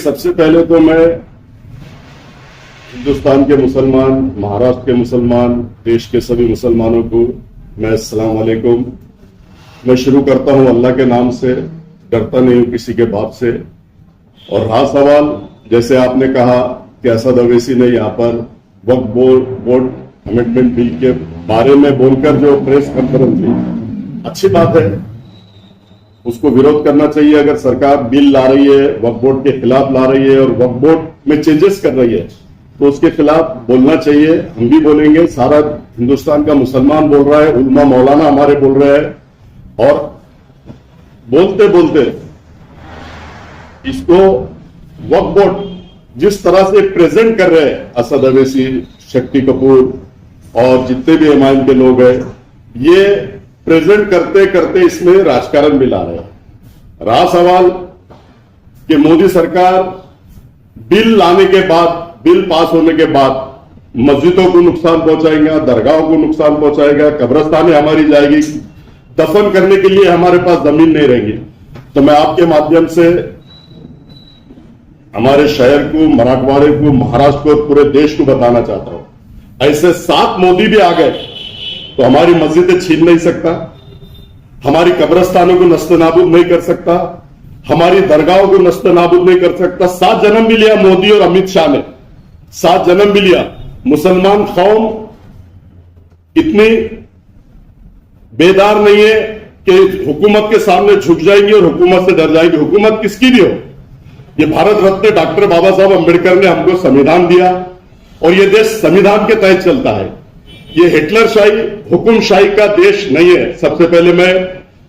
सबसे पहले तो मैं हिंदुस्तान के मुसलमान, महाराष्ट्र के मुसलमान, देश के सभी मुसलमानों को मैं अस्सलाम वालेकुम। मैं शुरू करता हूं अल्लाह के नाम से, डरता नहीं हूं किसी के बाप से। और रहा सवाल, जैसे आपने कहा कि असद अवैसी ने यहाँ पर वक्फ बोर्ड अमेंडमेंट बिल के बारे में बोलकर जो प्रेस कॉन्फ्रेंस ली, अच्छी बात है, उसको विरोध करना चाहिए। अगर सरकार बिल ला रही है, वक्फ बोर्ड के खिलाफ ला रही है और वक्फ बोर्ड में चेंजेस कर रही है, तो उसके खिलाफ बोलना चाहिए। हम भी बोलेंगे, सारा हिंदुस्तान का मुसलमान बोल रहा है, उलमा मौलाना हमारे बोल रहे हैं। और बोलते बोलते इसको वक्फ बोर्ड जिस तरह से प्रेजेंट कर रहे हैं, असद अवैसी, शक्ति कपूर और जितने भी एमआईएम के लोग हैं, ये प्रेजेंट करते करते इसमें राजकारण भी ला रहे हैं। रहा सवाल कि मोदी सरकार बिल लाने के बाद, बिल पास होने के बाद मस्जिदों को नुकसान पहुंचाएगा, दरगाहों को नुकसान पहुंचाएगा, कब्रिस्तानें हमारी जाएगी, दफन करने के लिए हमारे पास जमीन नहीं रहेगी। तो मैं आपके माध्यम से हमारे शहर को, मराठवाड़े को, महाराष्ट्र को, पूरे देश को बताना चाहता हूं, ऐसे 7 मोदी भी आ गए तो हमारी मस्जिदें छीन नहीं सकता, हमारी कब्रिस्तानों को नस्ते नाबूद नहीं कर सकता, हमारी दरगाहों को नस्ते नाबूद नहीं कर सकता। 7 जन्म भी लिया मोदी और अमित शाह ने, 7 जन्म भी लिया। मुसलमान कौम इतनी बेदार नहीं है कि हुकूमत के सामने झुक जाएंगी और हुकूमत से डर जाएंगी। हुकूमत किसकी भी हो, ये भारत रत्न डॉक्टर बाबा साहब अम्बेडकर ने हमको संविधान दिया और ये देश संविधान के तहत चलता है। ये हिटलरशाही, हुकुमशाही का देश नहीं है। सबसे पहले मैं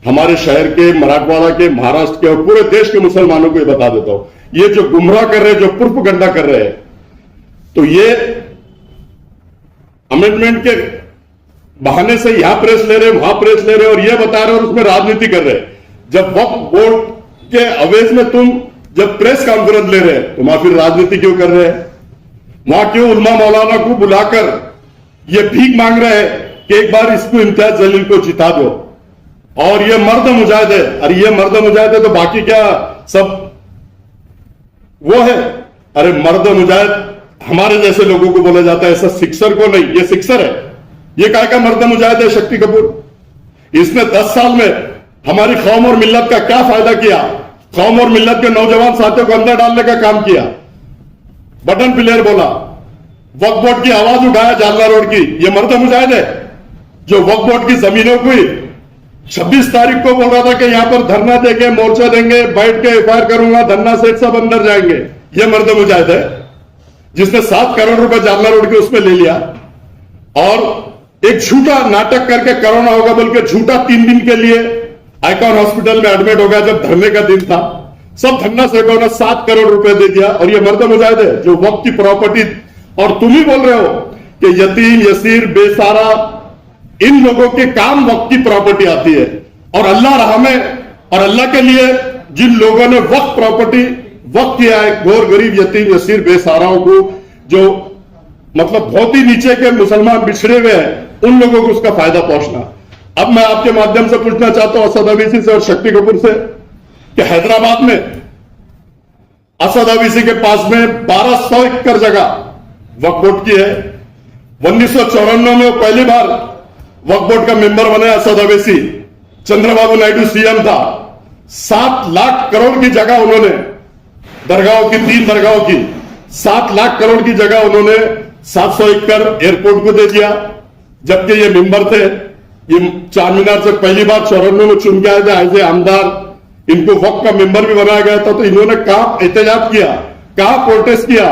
हमारे शहर के, मराठवाड़ा के, महाराष्ट्र के और पूरे देश के मुसलमानों को ये बता देता हूं, ये जो गुमराह कर रहे हैं, जो प्रोपेगेंडा कर रहे हैं, तो ये अमेंडमेंट के बहाने से यहां प्रेस ले रहे हैं, वहां प्रेस ले रहे हैं और ये बता रहे हैं और उसमें राजनीति कर रहे हैं। जब वक्फ बोर्ड के अवेज में तुम जब प्रेस कॉन्फ्रेंस ले रहे हैं, तो वहां फिर राजनीति क्यों कर रहे हैं? वहां क्यों उलमा मौलाना को बुलाकर ये भीख मांग रहे हैं कि एक बार इसको इम्तियाज जलील को जिता दो? और ये मर्द मुजाहिद है। अरे ये मर्द मुजाहिद है तो बाकी क्या सब वो है? अरे मर्द मुजाहिद हमारे जैसे लोगों को बोला जाता है, ऐसा सिक्सर को नहीं। ये सिक्सर है। ये काय का मर्द मुजाहिद है शक्ति कपूर? इसने 10 साल में हमारी कौम और मिल्लत का क्या फायदा किया? कौम और मिल्लत के नौजवान साथियों को अंदर डालने का काम किया, बटन प्लेयर बोला, वक्फ बोर्ड की आवाज उठाया जालना रोड की। ये मर्द मुजाहिद है जो वक्फ बोर्ड की जमीनों को 26 तारीख को बोल रहा था कि यहां पर धरना देंगे, मोर्चा देंगे, बैठ के एफआईआर करूंगा, धरना सेठ सब अंदर जाएंगे। ये मर्द मुजाहिद है जिसने 7 करोड़ रुपए जालना रोड के उसमें ले लिया और एक झूठा नाटक करके कोरोना होगा बोल के झूठा 3 दिन के लिए आइकॉन हॉस्पिटल में एडमिट हो गया। जब धरने का दिन था, सब धरना सेठों ने 7 करोड़ रुपए दे दिया। और ये मर्द मुजाहिद है जो वक्त की प्रॉपर्टी, और तुम ही बोल रहे हो कि यतीम, यसीर, बेसहारा, इन लोगों के काम वक्त की प्रॉपर्टी आती है। और अल्लाह राह में और अल्लाह के लिए जिन लोगों ने वक्त प्रॉपर्टी वक्त किया है, गौर गरीब, यतीम, यसीर, बेसहाराओं को, जो मतलब बहुत ही नीचे के मुसलमान बिछड़े हुए हैं, उन लोगों को उसका फायदा पहुंचना। अब मैं आपके माध्यम से पूछना चाहता हूं असद अवैसी से और शक्ति कपूर से कि हैदराबाद में असद अवैसी के पास में 1200 एकड़ जगह वक्फ बोर्ड की है। 1994 में पहली बार वक्फ बोर्ड का मेंबर बने असद अवैसी। चंद्रबाबू नायडू सीएम था। 7 लाख करोड़ की जगह उन्होंने दरगाहों की, 3 दरगाहों की 7 लाख करोड़ की जगह उन्होंने 700 एकड़ एयरपोर्ट को दे दिया। जबकि ये मेंबर थे, ये चार मीनार से पहली बार 94 में चुन के आए थे एज ए आमदार। इनको वक्फ का मेंबर भी बनाया गया था। तो इन्होंने कहां एहतजाज किया, कहां प्रोटेस्ट किया,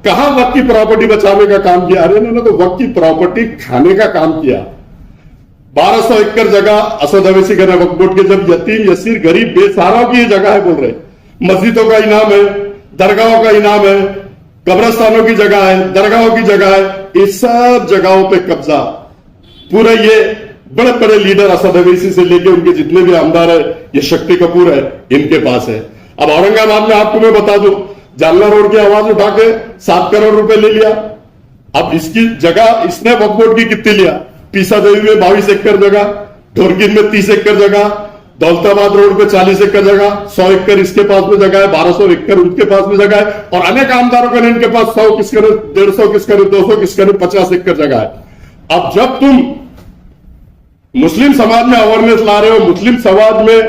कहां वक्त की प्रॉपर्टी बचाने का काम किया? अरे इन्होंने तो वक्त की प्रॉपर्टी खाने का काम किया। 1200 एकड़ जगह असद अवैसी का वक्फ बोर्ड के, जब यतीम, यसीर, गरीब, बेसहाराओं की ये जगह है बोल रहे, मस्जिदों का इनाम है, दरगाहों का इनाम है, कब्रिस्तानों की जगह है, दरगाहों की जगह है, इस सब जगहों पे कब्जा पूरे ये बड़े बड़े लीडर असद अवैसी से लेके उनके जितने भी आमदार है, ये शक्ति कपूर है, इनके पास है। अब औरंगाबाद में आपको मैं बता दूं, जालना रोड की आवाज उठा के 7 करोड़ रुपए ले लिया। अब इसकी जगह इसने वक्फ बोर्ड की कितनी लिया? पीसा देवी में 22 एकड़ जगह, ढोरकिन में 30 एकड़ जगह, दौलताबाद रोड पे 40 एकड़ जगह, 100 एकड़ इसके पास में जगह है, 1200 एकड़ उनके पास में जगह है, और अनेक आमदारों के इनके पास 100 किसके 150 किसके 200 किसके 50 एकड़ जगह है। अब जब तुम मुस्लिम समाज में अवेयरनेस ला रहे हो, मुस्लिम समाज में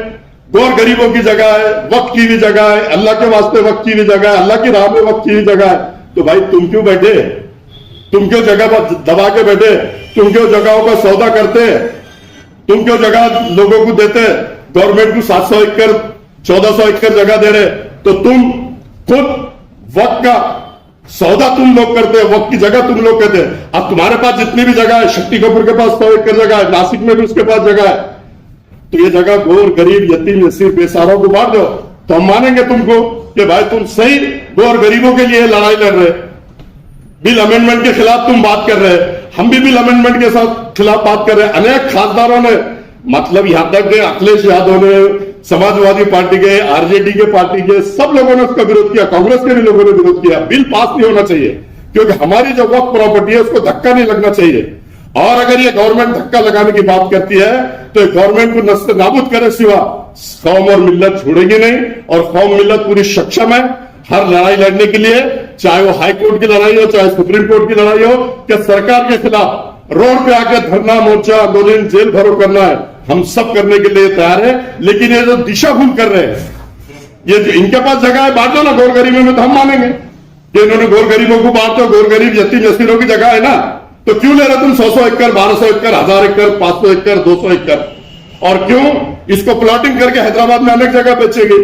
गौर गरीबों की जगह है, वक्त की भी जगह है, अल्लाह के वास्ते वक्त की भी जगह है, अल्लाह की राह में वक्त की भी जगह है, तो भाई तुम क्यों बैठे, तुम क्यों जगह पर दबा के बैठे, तुम क्यों जगहों का सौदा करते, तुम क्यों जगह लोगों को देते, गवर्नमेंट को 700 एकड़ 1400 एकड़ जगह दे रहे, तो तुम खुद वक्त का सौदा तुम लोग करते हैं, वक्त की जगह तुम लोग कहते हैं। अब तुम्हारे पास जितनी भी जगह है, शक्ति कपूर के पास 100 एकड़ जगह है, नासिक में भी उसके पास जगह है, तो ये जगह गौर गरीब यतीम यसीर बेसहाराओं को बांट दो, तो हम मानेंगे तुमको कि भाई तुम सही गौर गरीबों के लिए लड़ाई लड़ रहे। बिल अमेंडमेंट के खिलाफ तुम बात कर रहे हैं, हम भी बिल अमेंडमेंट के साथ खिलाफ बात कर रहे हैं। अनेक खासदारों ने, मतलब यहां तक के अखिलेश यादव ने, समाजवादी पार्टी के, आरजेडी के पार्टी के, सब लोगों ने उसका विरोध किया, कांग्रेस के भी लोगों ने विरोध किया। बिल पास नहीं होना चाहिए, क्योंकि हमारी जो वक्त प्रॉपर्टी है उसको धक्का नहीं लगना चाहिए। और अगर ये गवर्नमेंट धक्का लगाने की बात करती है तो गवर्नमेंट को नस्ल नाबूद करे सिवा कौम और मिल्लत छोड़ेगी नहीं, और कौम मिल्लत पूरी सक्षम है हर लड़ाई लड़ने के लिए, चाहे वो हाई कोर्ट की लड़ाई हो, चाहे सुप्रीम कोर्ट की लड़ाई हो, कि सरकार के खिलाफ रोड पे आकर धरना, मोर्चा, आंदोलन, जेल भरो करना है, हम सब करने के लिए तैयार है। लेकिन ये जो दिशा भूल कर रहे हैं, ये जो इनके पास जगह है बांट दो ना गौर गरीबों में, तो हम मानेंगे कि इन्होंने गौर गरीबों को बांट दो, गौर गरीब यतीम यसीरों की जगह है ना, तो क्यों ले रहे तुम 100 एकड़ 1200 एकड़ 1000 एकड़ 500 एकड़ 200 एकड़, और क्यों इसको प्लॉटिंग करके हैदराबाद में अनेक जगह बेचेगी।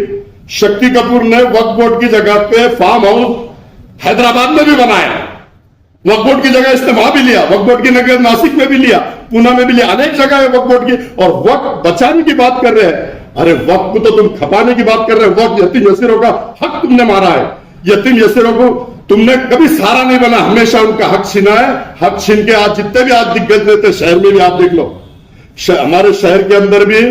शक्ति कपूर ने वक्फ बोर्ड की जगह पे फार्म हाउस हैदराबाद में भी बनाया, वक्फ बोर्ड की जगह इस्तेमाल भी लिया, वक्फ बोर्ड की नगर नासिक में भी लिया, पूना में भी लिया, अनेक जगह है वक्फ बोर्ड की, और वक्फ बचाने की बात कर रहे हैं। अरे वक्फ को तो तुम खपाने की बात कर रहे हो, वक्फ यतीम यसीरों का हक तुमने मारा है, यतीम यसीरों को तुमने कभी सहारा नहीं बना, हमेशा उनका हक छीना है। हक छीन के आज जितने भी आज दिग्गज नेता शहर में भी आप देख लो, हमारे शहर के अंदर भी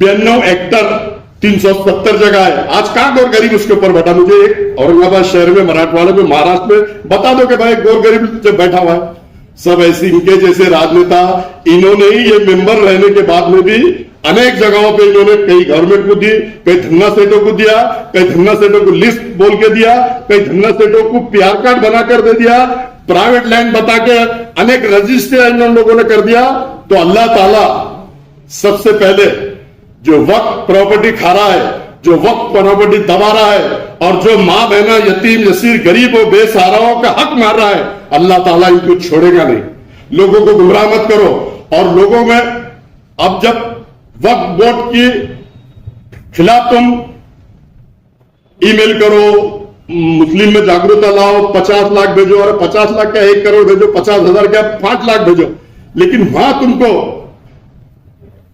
92 हेक्टर 370 जगह है, आज कहां गौर गरीब उसके ऊपर बैठा। मुझे एक औरंगाबाद शहर में, मराठवाड़े में, महाराष्ट्र में बता दो कि भाई गौर गरीब जब बैठा हुआ है। सब ऐसे इनके जैसे राजनेता, इन्होंने ही ये मेंबर रहने के बाद में भी अनेक जगहों पे इन्होंने कई गवर्नमेंट को दी, कई धन्ना सेठों को दिया, कई धन्ना सेठों को लिस्ट बोल के दिया, कई धन्ना सेठों को पीआर कार्ड बनाकर दे दिया, प्राइवेट लैंड बता के अनेक रजिस्टर इन लोगों ने कर दिया। तो अल्लाह ताला सबसे पहले जो वक्त प्रॉपर्टी खा रहा है, जो वक्त प्रॉपर्टी दबा रहा है, और जो मां बहना यतीम यसीर गरीब और बेसहाराओं का हक मार रहा है, अल्लाह ताला इनको छोड़ेगा नहीं। लोगों को गुमराह मत करो। और लोगों में अब जब वक्फ बोर्ड के खिलाफ तुम ईमेल करो, मुस्लिम में जागरूकता लाओ, 50 लाख भेजो, और 50 लाख का 1 करोड़ भेजो, 50,000 का 5 लाख भेजो, लेकिन वहां तुमको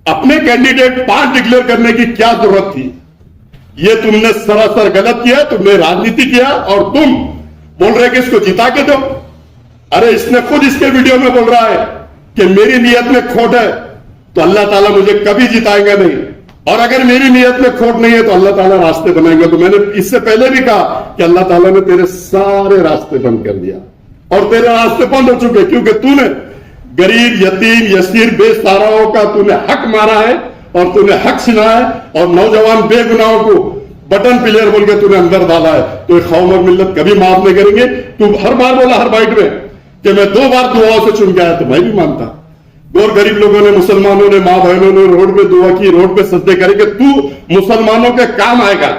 अपने कैंडिडेट 5 डिक्लेयर करने की क्या जरूरत थी? ये तुमने सरासर गलत किया, तुमने राजनीति किया, और तुम बोल रहे कि इसको जिता के दो। अरे इसने खुद इसके वीडियो में बोल रहा है कि मेरी नियत में खोट है तो अल्लाह ताला मुझे कभी जिताएगा नहीं, और अगर मेरी नियत में खोट नहीं है तो अल्लाह ताला रास्ते बनाएंगे। तो मैंने इससे पहले भी कहा कि अल्लाह ताला ने तेरे सारे रास्ते बंद कर दिया, और तेरे रास्ते बंद हो चुके, क्योंकि तूने गरीब यतीम यसीर बेसहाराओं का तूने हक मारा है, और तूने हक छीना है, और नौजवान बेगुनाहों को बटन प्लेयर बोल के तूने अंदर डाला है। तो कौम और मिल्लत कभी माफ नहीं करेंगे। तू हर बार बोला हर बाइट में कि मैं 2 बार दुआओं से चुन के आया, तो मैं भी मानता। और गरीब लोगों ने, मुसलमानों ने, मां बहनों ने रोड पे दुआ की, रोड पे सजदे करे कि तू मुसलमानों के काम आएगा,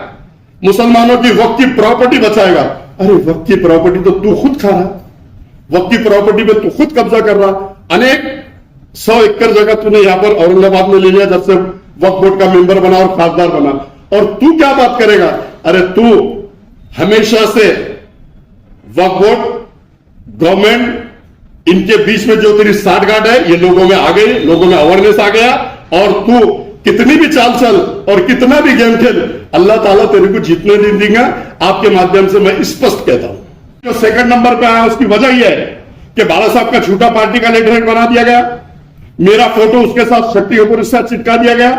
मुसलमानों की वक्त की प्रॉपर्टी बचाएगा। अरे वक्त की प्रॉपर्टी तो तू खुद खा रहा, वक्त की प्रॉपर्टी पे तू खुद कब्जा कर रहा। अनेक 100 एकड़ जगह तूने यहां पर औरंगाबाद में ले लिया जब से वक्फ बोर्ड का मेंबर बना और खासदार बना, और तू क्या बात करेगा? अरे तू हमेशा से वक्फ बोर्ड, गवर्नमेंट, इनके बीच में जो तेरी साठगांठ है, ये लोगों में आ गई, लोगों में अवेयरनेस आ गया, और तू कितनी भी चाल चल और कितना भी गेम खेल, अल्लाह ताला तेरे को जीतने नहीं देगा। आपके माध्यम से मैं स्पष्ट कहता हूं। जो सेकंड नंबर पे आया उसकी वजह यह है कि बाला साहब का झूठा पार्टी का लेटर बना दिया गया, मेरा फोटो उसके साथ शक्ति कपूर के साथ चिपका दिया गया,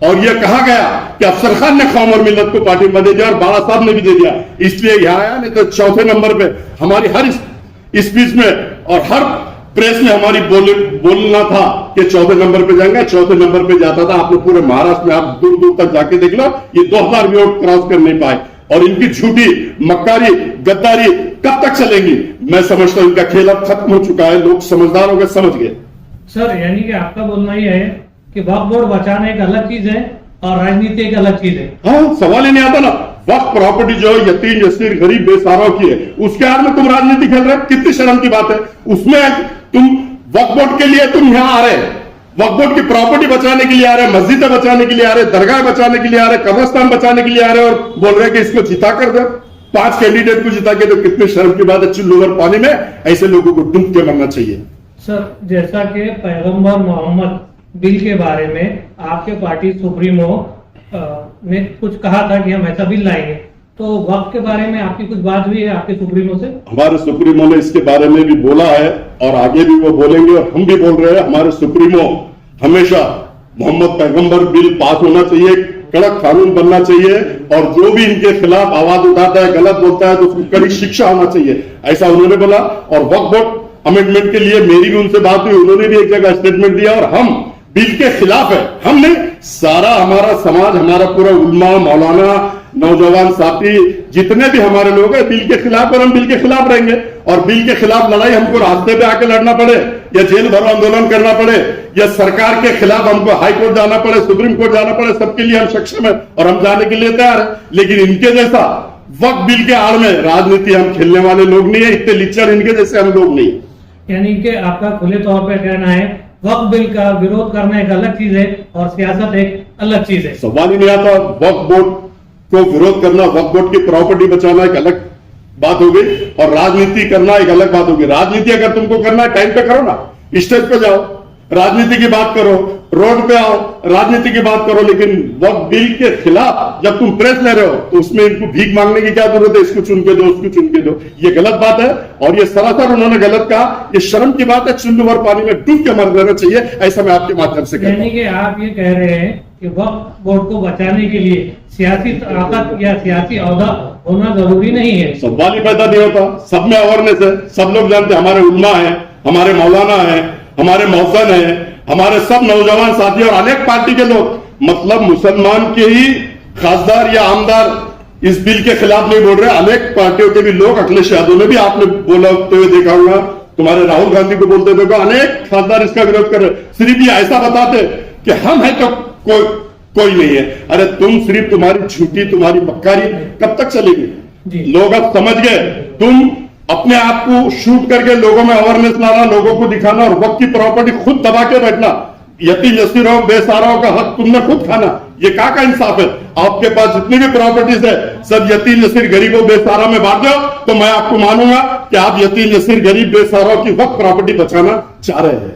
और यह कहा गया कि अफसर खान ने कौम और मिल्लत को पार्टी में दे दिया, और बाला साहब ने भी दे दिया, इसलिए यहां आया। नहीं तो चौथे नंबर पे हमारी हर स्पीच में और हर प्रेस में हमारी बोलना था कि चौथे नंबर पे जाएंगे, चौथे नंबर पे जाता था। आपने पूरे महाराष्ट्र में आप दूर दूर तक जाके देख लो, ये 2000 भी वोट क्रॉस कर नहीं पाए। और इनकी झूठी मक्कारी गद्दारी कब तक चलेंगी? मैं समझता हूं इनका खेल अब खत्म हो चुका है, लोग समझदार हो गए, समझ गए। सर यानी कि आपका बोलना यह है कि वक्फ बोर्ड बचाना एक अलग चीज है और राजनीति एक अलग चीज है। हाँ, सवाल ही नहीं आता ना। वक्त प्रॉपर्टी जो यतीम यसीर गरीब बेसहाराओं की है, उसके आड़ में तुम राजनीति खेल रहे हो, कितनी शर्म की बात है। उसमें तुम वक्फ बोर्ड के लिए तुम यहां आ रहे, वक्फ बोर्ड की प्रॉपर्टी बचाने के लिए आ रहे, मस्जिदें बचाने के लिए आ रहे, दरगाह बचाने के लिए आ रहे, कब्रिस्तान बचाने के लिए आ रहे, और बोल रहे कि इसको जिता कर दो, 5 कैंडिडेट को जिता के दो। कितनी शर्म की बात है। चुल्लू भर पानी में ऐसे लोगों को डूब के मरना चाहिए। सर जैसा कि पैगंबर मोहम्मद बिल के बारे में आपके पार्टी सुप्रीमो ने कुछ कहा था कि हम ऐसा बिल लाएंगे, तो वक्त के बारे में आपकी कुछ बात हुई है आपके सुप्रीमो से? हमारे सुप्रीमो ने इसके बारे में भी बोला है और आगे भी वो बोलेंगे, और हम भी बोल रहे हैं। हमारे सुप्रीमो हमेशा मोहम्मद पैगंबर बिल पास होना चाहिए, कड़क कानून बनना चाहिए, और जो भी इनके खिलाफ आवाज उठाता है, गलत बोलता है, तो उसको कड़ी शिक्षा होना चाहिए, ऐसा उन्होंने बोला। और वक्फ बोर्ड अमेंडमेंट के लिए मेरी भी उनसे बात हुई, उन्होंने भी एक जगह स्टेटमेंट दिया। और हम बिल के खिलाफ है, हमने सारा हमारा समाज, हमारा पूरा उल्मा, मौलाना, नौजवान साथी, जितने भी हमारे लोग हैं बिल के खिलाफ, और हम बिल के खिलाफ रहेंगे। और बिल के खिलाफ लड़ाई हमको रास्ते पे आके लड़ना पड़े, या जेल भरो आंदोलन करना पड़े, या सरकार के खिलाफ हमको हाई कोर्ट जाना पड़े, सुप्रीम कोर्ट जाना पड़े, सबके लिए हम सक्षम है और हम जाने के लिए तैयार है। लेकिन इनके जैसा वक्फ बिल के आड़ में राजनीति हम खेलने वाले लोग नहीं है, इतने लिच्चर इनके जैसे हम लोग नहीं। यानी कि आपका खुले तौर पे कहना है वक्फ बिल का विरोध करना एक अलग चीज है और सियासत एक अलग चीज है। सवाल ही नहीं आता। वक्फ बोर्ड को विरोध करना, वक्फ बोर्ड की प्रॉपर्टी बचाना एक अलग बात हो गई, और राजनीति करना एक अलग बात होगी। राजनीति अगर तुमको करना है, टाइम पे करो ना, स्टेज पे जाओ, राजनीति की बात करो, रोड पे आओ, राजनीति की बात करो। लेकिन वक्फ बिल के खिलाफ जब तुम प्रेस ले रहे हो, तो उसमें इनको भीख मांगने की क्या जरूरत है? इसको चुन के दो, उसको चुन के दो, ये गलत बात है। और ये सरासर उन्होंने गलत कहा, ये शर्म की बात है। चुल्लू भर पानी में डूब के मर देना चाहिए, ऐसा मैं आपके माध्यम से कहता हूं। यानी कि आप ये कह रहे हैं कि वक्फ बोर्ड को बचाने के लिए सियासी ताकत या सियासी औहदा होना जरूरी नहीं है। सवाल ही पैदा नहीं होता। सब में अवेयरनेस है, सब लोग जानते हैं। हमारे उल्मा है, हमारे मौलाना है, हमारे मौसन है, हमारे सब नौजवान साथी और अनेक पार्टी के लोग, मतलब मुसलमान के ही खासदार या आमदार इस बिल के खिलाफ नहीं बोल रहे, अनेक पार्टियों के भी लोग, अखिलेश यादव ने भी आपने बोलते हुए देखा होगा, तुम्हारे राहुल गांधी को बोलते देखो, अनेक खासदार इसका विरोध कर रहे। सिर्फ ये ऐसा बताते कि हम हैं तो कोई नहीं है। अरे तुम सिर्फ तुम्हारी झूठी, तुम्हारी बक्कारी कब तक चलेगी? लोग अब समझ गए। तुम अपने आप को शूट करके लोगों में अवेयरनेस लाना, लोगों को दिखाना, और वक्त की प्रॉपर्टी खुद दबा के बैठना, यतीम यसीरों बेसहाराओं का हक तुमने खुद खाना, ये का इंसाफ है? आपके पास जितनी भी प्रॉपर्टीज है सब यतीम यसीर गरीबों बेसहारा में बांट दो, तो मैं आपको मानूंगा कि आप यतीम यसीर गरीब बेसहाराओं की वक्त प्रॉपर्टी बचाना चाह रहे हैं।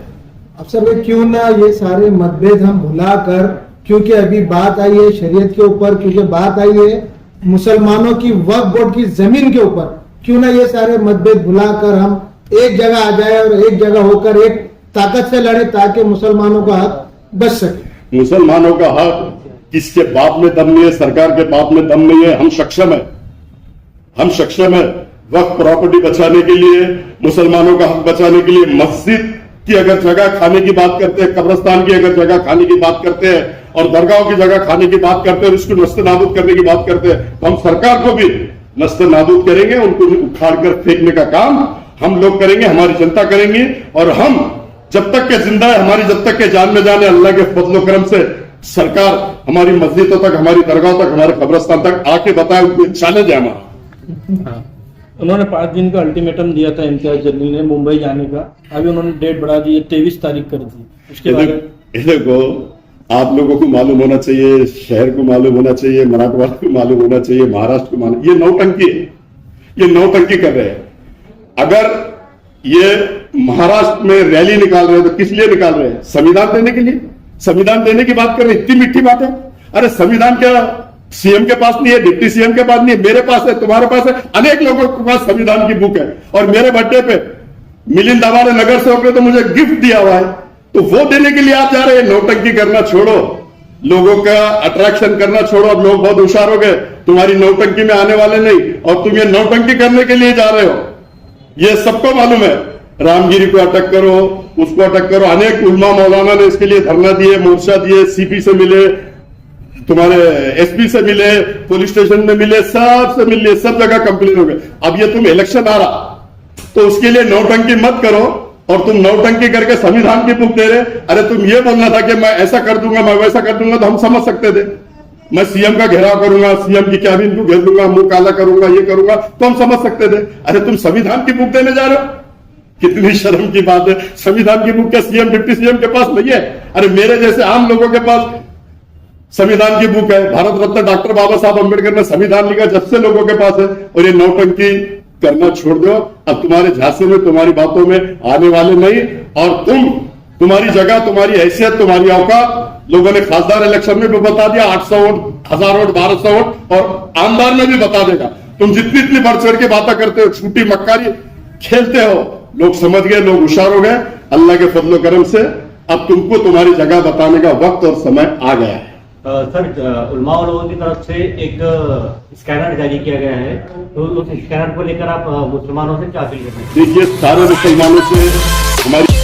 अब सर क्यों ना ये सारे मतभेद हम भुलाकर, क्योंकि अभी बात आई है शरीयत के ऊपर, क्योंकि बात आई है मुसलमानों की वक्फ बोर्ड की जमीन के ऊपर, क्यों ना ये सारे मतभेद भुलाकर हम एक जगह आ जाए और एक जगह होकर एक ताकत से लड़े, ताकि मुसलमानों का हक बच सके। मुसलमानों का हक किसके बाप में दम नहीं है, सरकार के बाप में दम नहीं है। हम सक्षम है, हम सक्षम है वक्फ प्रॉपर्टी बचाने के लिए, मुसलमानों का हक बचाने के लिए। मस्जिद की अगर जगह खाने की बात करते हैं, कब्रिस्तान की अगर जगह खाने की बात करते हैं, और दरगाहों की जगह खाने की बात करते हैं, और इसको नस्ते नाबूद करने की बात करते हैं, तो हम सरकार को भी नस्ते नाबूद करेंगे, उनको उखाड़ कर फेंकने का काम हम लोग करेंगे, हमारी जनता करेंगे। और हम जब तक के जिंदा है, हमारी जब तक के जान में जाने, अल्लाह के फजलो करम से सरकार हमारी मस्जिदों तक, हमारी दरगाहों तक, हमारे कब्रिस्तान तक आके बताए, चैलेंज है हमारा। उन्होंने 5 दिन का अल्टीमेटम दिया था इम्तियाज जलील ने मुंबई जाने का, अभी उन्होंने डेट बढ़ा दी है, 23 तारीख कर दी। उसके बाद देखो, आप लोगों को मालूम होना चाहिए, शहर को मालूम होना चाहिए, मराठवाड़ा को मालूम होना चाहिए, महाराष्ट्र को मालूम, ये नौटंकी है, ये नौटंकी कर रहे हैं। अगर ये महाराष्ट्र में रैली निकाल रहे हैं तो किस लिए निकाल रहे हैं? संविधान देने के लिए। संविधान देने की बात कर रहे हैं, इतनी मीठी बात है। अरे संविधान क्या सीएम के पास नहीं है, डिप्टी सीएम के पास नहीं है, मेरे पास है, तुम्हारे पास है, अनेक लोगों के पास संविधान की बुक है। और मेरे बर्थडे पे मिलिंद दावाने नगर सेवक ने तो मुझे गिफ्ट दिया हुआ है, तो वो देने के लिए आप जा रहे हैं। नौटंकी करना छोड़ो, लोगों का अट्रैक्शन करना छोड़ो। अब लोग बहुत होशियार हो गए, तुम्हारी नौटंकी में आने वाले नहीं, और तुम ये नौटंकी करने के लिए जा रहे हो, ये सबको मालूम है। रामगिरी को अटक करो, उसको अटक करो। अनेक उलमा मौलाना ने इसके लिए धरना दिए, मोर्चा दिए, सीपी से मिले, तुम्हारे एसपी से मिले, पुलिस स्टेशन में मिले, सबसे मिले, सब जगह कंप्लेन हो गए। अब ये तुम इलेक्शन आ रहा तो उसके लिए नौटंकी मत करो, और तुम नौटंकी करके संविधान की बुक दे रहे। अरे तुम ये बोलना था कि मैं ऐसा कर दूंगा, मैं वैसा कर दूंगा, तो हम समझ सकते थे। मैं सीएम का घेराव करूंगा, सीएम की कैबिन को घेर दूंगा, मुंह काला करूंगा, ये करूंगा, तो हम समझ सकते थे। अरे तुम संविधान की बुक देने जा रहे हो, कितनी शर्म की बात है। संविधान की बुक क्या सीएम डिप्टी सीएम के पास नहीं है? अरे मेरे जैसे आम लोगों के पास संविधान की बुक है। भारत रत्न डॉक्टर बाबा साहब अम्बेडकर ने संविधान लिखा, जब से लोगों के पास है। और ये नौटंकी करना छोड़ दो। अब तुम्हारे झांसे में, तुम्हारी बातों में आने वाले नहीं। और तुम्हारी जगह, तुम्हारी हैसियत, तुम्हारी औकात लोगों ने खासदार इलेक्शन में भी बता दिया। 800 वोट, 1000 वोट, 1200 वोट, और आमदार में भी बता देगा। तुम जितनी इतनी बढ़ चढ़ के बातें करते हो, छूटी मक्कारी खेलते हो, लोग समझ गए, लोग होशियार हो गए अल्लाह के फजलो करम से। अब तुमको तुम्हारी जगह बताने का वक्त और समय आ गया है। सर, उलमा लोगों की तरफ से एक स्कैनर जारी किया गया है, तो उस स्कैनर को लेकर आप मुसलमानों से क्या अपील करते हैं? देखिए, सारे मुसलमानों से हमारी